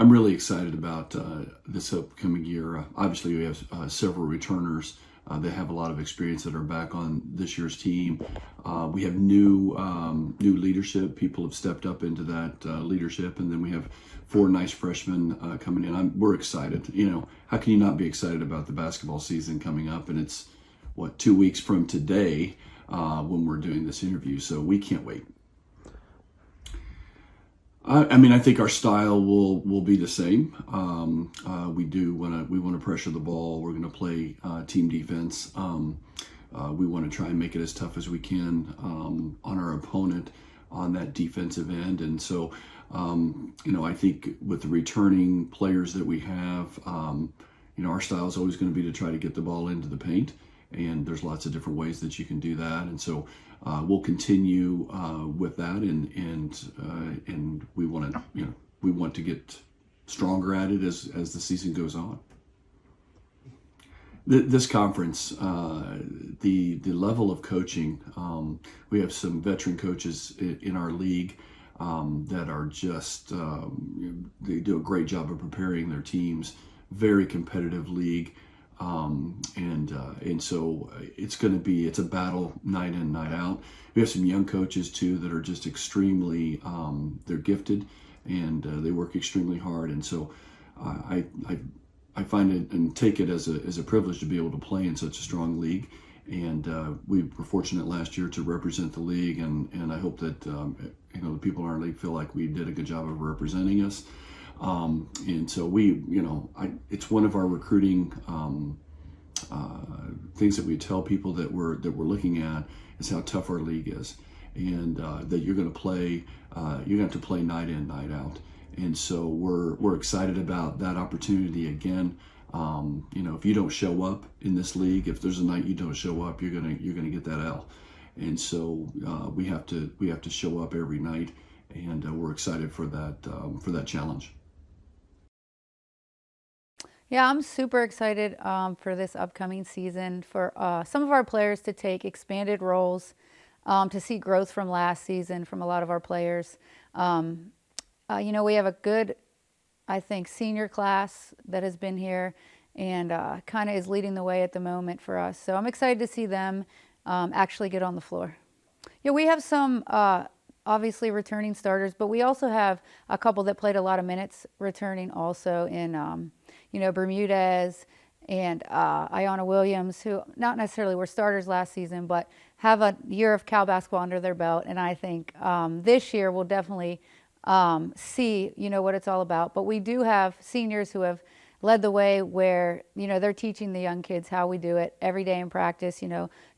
I'm really excited about this upcoming year. Obviously, we have several returners that have a lot of experience that are back on this year's team. We have new leadership. People have stepped up into that leadership, and then we have 4 nice freshmen coming in. We're excited. How can you not be excited about the basketball season coming up? And it's 2 weeks from today when we're doing this interview, so we can't wait. I think our style will be the same. We want to pressure the ball. We're going to play team defense. We want to try and make it as tough as we can on our opponent on that defensive end. And so, I think with the returning players that we have, our style is always going to be to try to get the ball into the paint. And there's lots of different ways that you can do that. And so we'll continue with that, and we want to get stronger at it as the season goes on. This conference, the level of coaching, we have some veteran coaches in our league that are just they do a great job of preparing their teams. Very competitive league. And so it's a battle night in, night out. We have some young coaches too that are just extremely, they're gifted and they work extremely hard. And so I find it and take it as a privilege to be able to play in such a strong league. And we were fortunate last year to represent the league, and I hope that the people in our league feel like we did a good job of representing us. And so it's one of our recruiting things that we tell people that we're looking at is how tough our league is, and that you're going to have to play night in, night out. And so we're excited about that opportunity again. If you don't show up in this league, if there's a night you don't show up, you're gonna get that L. And so we have to show up every night, and we're excited for that challenge. Yeah, I'm super excited for this upcoming season for some of our players to take expanded roles, to see growth from last season from a lot of our players. We have a good, I think, senior class that has been here and kind of is leading the way at the moment for us. So I'm excited to see them actually get on the floor. Yeah, we have some obviously returning starters, but we also have a couple that played a lot of minutes returning also in Bermudez and Ayanna Williams, who not necessarily were starters last season, but have a year of Cal basketball under their belt. And I think this year we'll definitely see, what it's all about. But we do have seniors who have led the way where, they're teaching the young kids how we do it every day in practice,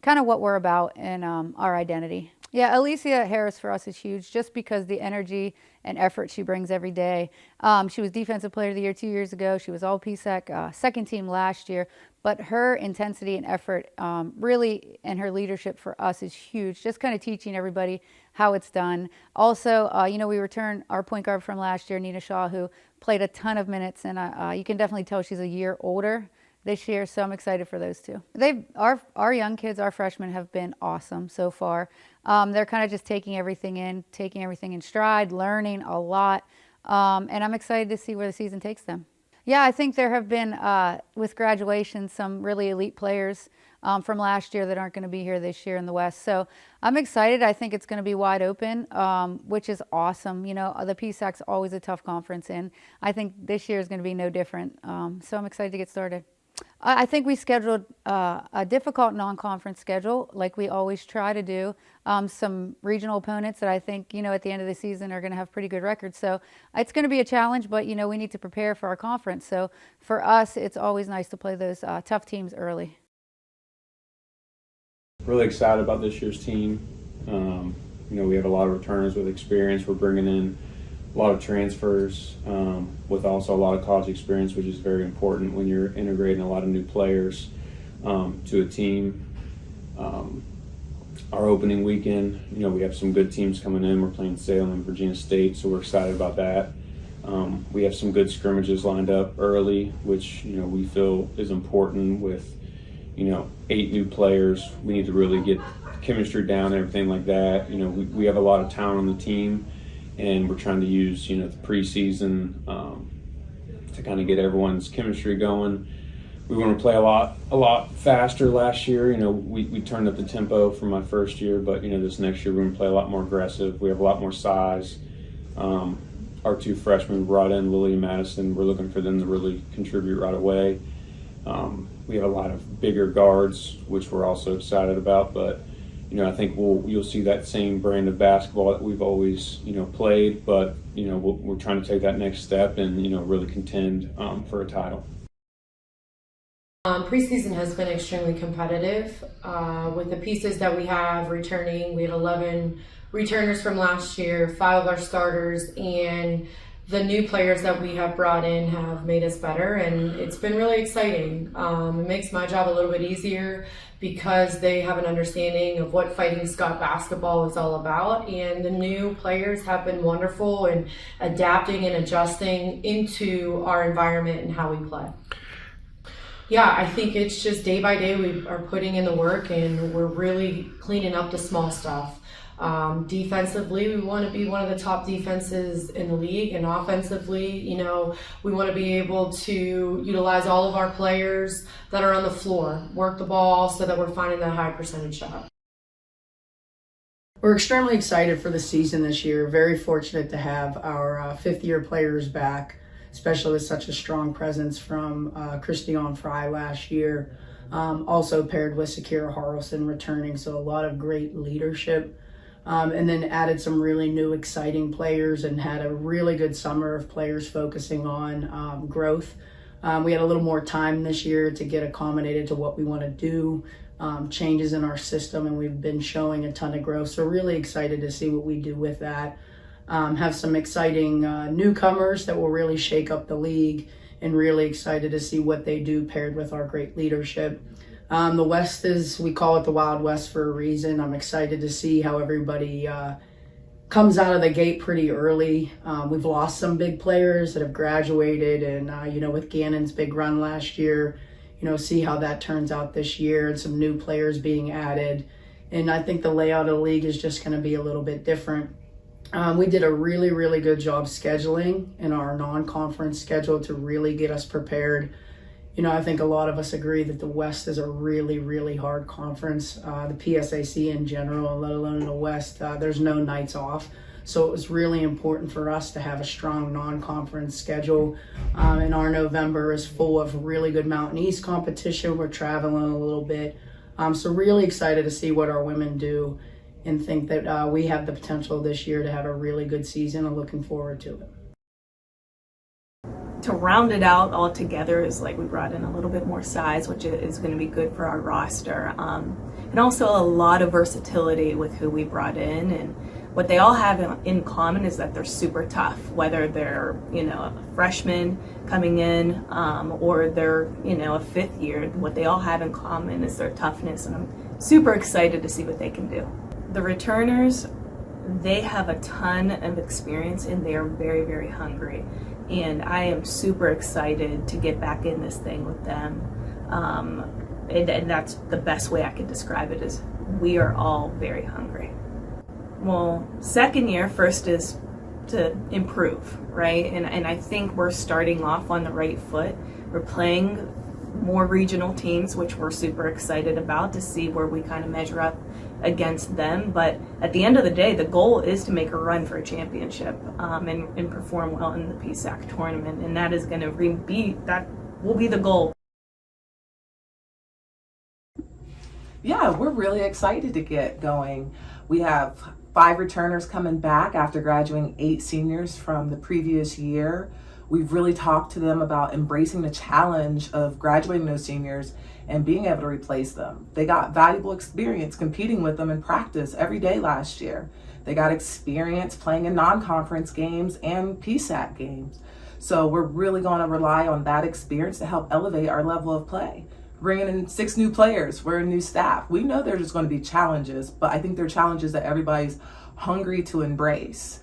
kind of what we're about and our identity. Yeah, Alicia Harris for us is huge just because the energy and effort she brings every day. She was Defensive Player of the Year 2 years ago. She was all PSAC second team last year. But her intensity and effort really, and her leadership for us is huge, just kind of teaching everybody how it's done. Also, we return our point guard from last year, Nina Shaw, who played a ton of minutes, and you can definitely tell she's a year older this year, so I'm excited for those two. Our young kids, our freshmen, have been awesome so far. They're kind of just taking everything in stride, learning a lot, and I'm excited to see where the season takes them. Yeah, I think there have been, with graduation, some really elite players from last year that aren't going to be here this year in the West. So I'm excited. I think it's going to be wide open, which is awesome. The PSAC's always a tough conference, and I think this year is going to be no different. So I'm excited to get started. I think we scheduled a difficult non-conference schedule, like we always try to do. Some regional opponents that I think, at the end of the season are going to have pretty good records. So it's going to be a challenge, but, we need to prepare for our conference. So for us, it's always nice to play those tough teams early. Really excited about this year's team. We have a lot of returners with experience. We're bringing in a lot of transfers with also a lot of college experience, which is very important when you're integrating a lot of new players to a team. Our opening weekend, we have some good teams coming in. We're playing Salem and Virginia State, so we're excited about that. We have some good scrimmages lined up early, which we feel is important with 8 new players. We need to really get chemistry down and everything like that. We have a lot of talent on the team, and we're trying to use the preseason kind of get everyone's chemistry going. We want to play a lot faster. Last year, we turned up the tempo from my first year, but this next year we're going to play a lot more aggressive. We have a lot more size. Our 2 freshmen we brought in, Lily and Madison, we're looking for them to really contribute right away. We have a lot of bigger guards, which we're also excited about, but I think you'll see that same brand of basketball that we've always played, but we're trying to take that next step and really contend for a title. Preseason has been extremely competitive with the pieces that we have returning. We had 11 returners from last year, 5 of our starters, and the new players that we have brought in have made us better, and it's been really exciting. It makes my job a little bit easier because they have an understanding of what Fighting Scott basketball is all about, and the new players have been wonderful in adapting and adjusting into our environment and how we play. Yeah, I think it's just day by day we are putting in the work and we're really cleaning up the small stuff. Defensively, we want to be one of the top defenses in the league, and offensively, we want to be able to utilize all of our players that are on the floor, work the ball so that we're finding that high percentage shot. We're extremely excited for the season this year. Very fortunate to have our fifth-year players back, especially with such a strong presence from Christiane Fry last year. Also paired with Sakira Harrelson returning, so a lot of great leadership. And then added some really new exciting players and had a really good summer of players focusing on growth. We had a little more time this year to get accommodated to what we want to do, changes in our system, and we've been showing a ton of growth. So really excited to see what we do with that. Have some exciting newcomers that will really shake up the league, and really excited to see what they do paired with our great leadership. The West we call it the Wild West for a reason. I'm excited to see how everybody comes out of the gate pretty early. We've lost some big players that have graduated, and with Gannon's big run last year, see how that turns out this year, and some new players being added. And I think the layout of the league is just going to be a little bit different. We did a really, really good job scheduling in our non-conference schedule to really get us prepared. I think a lot of us agree that the West is a really, really hard conference. The PSAC in general, let alone in the West, there's no nights off. So it was really important for us to have a strong non-conference schedule. And our November is full of really good Mountain East competition. We're traveling a little bit. So really excited to see what our women do, and think that we have the potential this year to have a really good season, and looking forward to it. To round it out all together is we brought in a little bit more size, which is going to be good for our roster. And also a lot of versatility with who we brought in. And what they all have in common is that they're super tough, whether they're, a freshman coming in or they're, a fifth year. What they all have in common is their toughness. And I'm super excited to see what they can do. The returners, they have a ton of experience and they are very, very hungry. And I am super excited to get back in this thing with them. And that's the best way I could describe it, is we are all very hungry. Well, second year, first is to improve, right? And I think we're starting off on the right foot. We're playing more regional teams, which we're super excited about, to see where we kind of measure up against them. But at the end of the day, the goal is to make a run for a championship and perform well in the PSAC tournament, and that is going to will be the goal. Yeah, we're really excited to get going. We have 5 returners coming back after graduating 8 seniors from the previous year. We've really talked to them about embracing the challenge of graduating those seniors and being able to replace them. They got valuable experience competing with them in practice every day last year. They got experience playing in non-conference games and PSAC games. So we're really going to rely on that experience to help elevate our level of play. Bringing in 6 new players, we're a new staff. We know there's just going to be challenges, but I think they're challenges that everybody's hungry to embrace.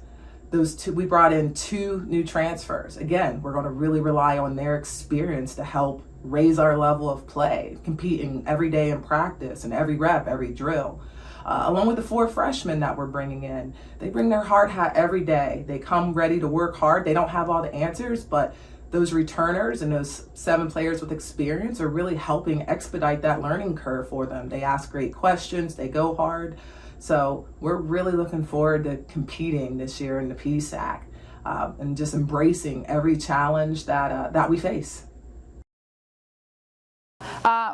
We brought in 2 new transfers. Again, we're going to really rely on their experience to help raise our level of play, competing every day in practice and every rep, every drill. Along with the 4 freshmen that we're bringing in. They bring their hard hat every day. They come ready to work hard. They don't have all the answers, but those returners and those 7 players with experience are really helping expedite that learning curve for them. They ask great questions, they go hard. So we're really looking forward to competing this year in the PSAC and just embracing every challenge that we face.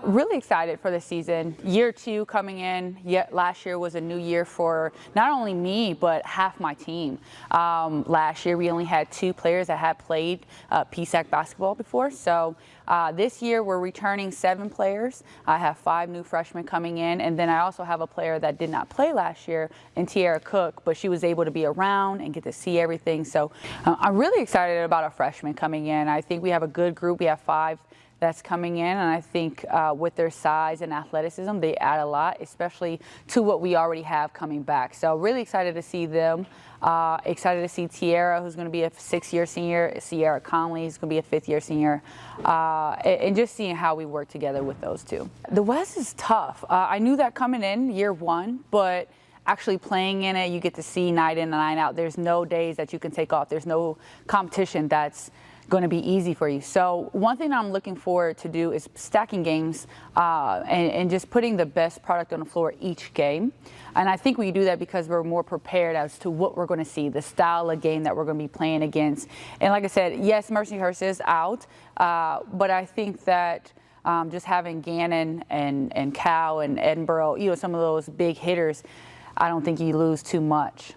Really excited for the season. Year 2 coming in. Last year was a new year for not only me, but half my team. Last year we only had 2 players that had played PSAC basketball before. So this year we're returning 7 players. I have 5 new freshmen coming in, and then I also have a player that did not play last year in Tiara Cook, but she was able to be around and get to see everything. So I'm really excited about our freshmen coming in. I think we have a good group. We have 5 that's coming in, and I think with their size and athleticism, they add a lot, especially to what we already have coming back. So really excited to see them. Excited to see Tiara, who's going to be a 6-year senior, Sierra Conley, who's going to be a 5th-year senior, and just seeing how we work together with those 2. The West is tough. I knew that coming in year 1, but actually playing in it, you get to see night in and night out. There's no days that you can take off. There's no competition that's going to be easy for you. So one thing I'm looking forward to do is stacking games and just putting the best product on the floor each game. And I think we do that because we're more prepared as to what we're going to see, the style of game that we're going to be playing against. And like I said, yes, Mercyhurst is out, but I think that just having Gannon and Cal and Edinburgh, some of those big hitters, I don't think you lose too much.